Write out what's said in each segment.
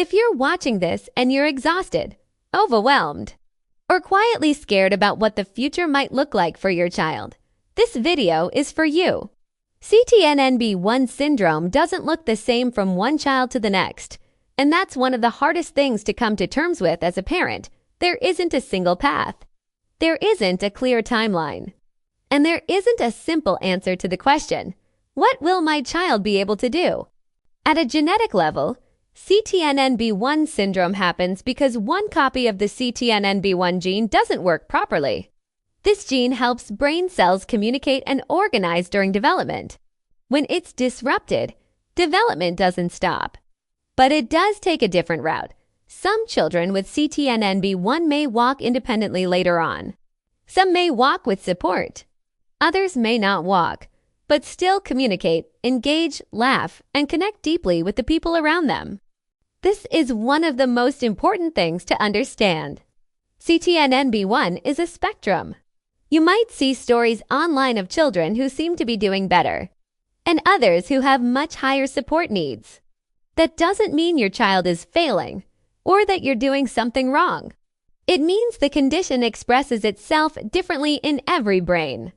If you're watching this and you're exhausted, overwhelmed, or quietly scared about what the future might look like for your child, this video is for you. CTNNB1 syndrome doesn't look the same from one child to the next, and that's one of the hardest things to come to terms with as a parent. There isn't a single path. There isn't a clear timeline. And there isn't a simple answer to the question, what will my child be able to do? At a genetic level, CTNNB1 syndrome happens because one copy of the CTNNB1 gene doesn't work properly. This gene helps brain cells communicate and organize during development. When it's disrupted, development doesn't stop. But it does take a different route. Some children with CTNNB1 may walk independently later on. Some may walk with support. Others may not walk, but still communicate, engage, laugh, and connect deeply with the people around them. This is one of the most important things to understand. CTNNB1 is a spectrum. You might see stories online of children who seem to be doing better, and others who have much higher support needs. That doesn't mean your child is failing, or that you're doing something wrong. It means the condition expresses itself differently in every brain.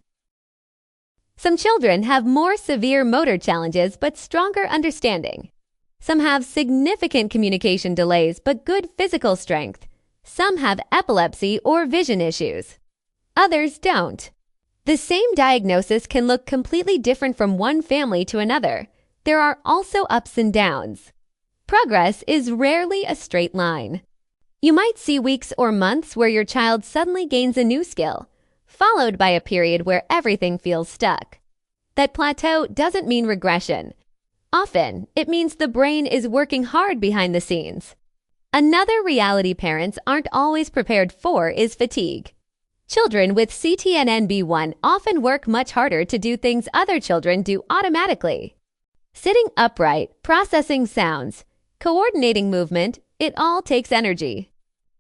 Some children have more severe motor challenges but stronger understanding. Some have significant communication delays but good physical strength. Some have epilepsy or vision issues. Others don't. The same diagnosis can look completely different from one family to another. There are also ups and downs. Progress is rarely a straight line. You might see weeks or months where your child suddenly gains a new skill, followed by a period where everything feels stuck. That plateau doesn't mean regression. Often, it means the brain is working hard behind the scenes. Another reality parents aren't always prepared for is fatigue. Children with CTNNB1 often work much harder to do things other children do automatically. Sitting upright, processing sounds, coordinating movement, it all takes energy.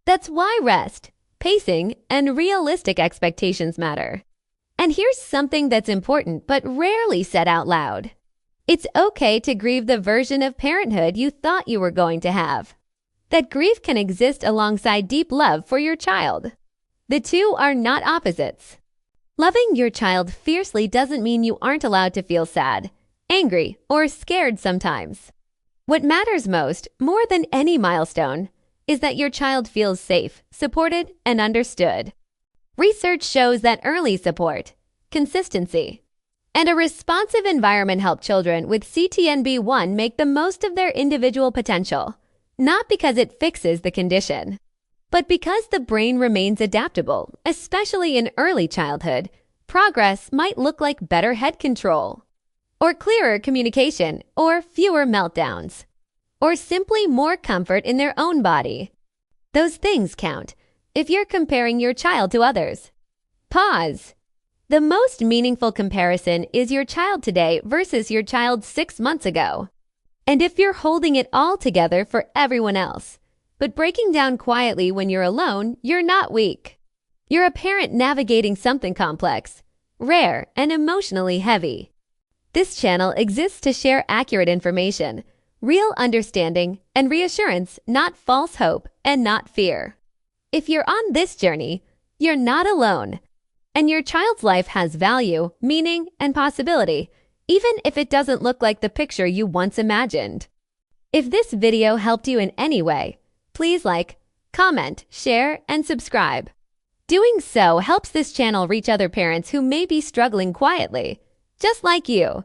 That's why rest, pacing, and realistic expectations matter. And here's something that's important but rarely said out loud. It's okay to grieve the version of parenthood you thought you were going to have. That grief can exist alongside deep love for your child. The two are not opposites. Loving your child fiercely doesn't mean you aren't allowed to feel sad, angry, or scared sometimes. What matters most, more than any milestone, is that your child feels safe, supported, and understood. Research shows that early support, consistency, and a responsive environment help children with CTNNB1 make the most of their individual potential, not because it fixes the condition, but because the brain remains adaptable. Especially in early childhood, progress might look like better head control, or clearer communication, or fewer meltdowns, or simply more comfort in their own body. Those things count if you're comparing your child to others. Pause. The most meaningful comparison is your child today versus your child 6 months ago. And if you're holding it all together for everyone else, but breaking down quietly when you're alone, you're not weak. You're a parent navigating something complex, rare, and emotionally heavy. This channel exists to share accurate information, real understanding, and reassurance, not false hope and not fear. If you're on this journey, you're not alone, and your child's life has value, meaning, and possibility, even if it doesn't look like the picture you once imagined. If this video helped you in any way, please like, comment, share, and subscribe. Doing so helps this channel reach other parents who may be struggling quietly, just like you.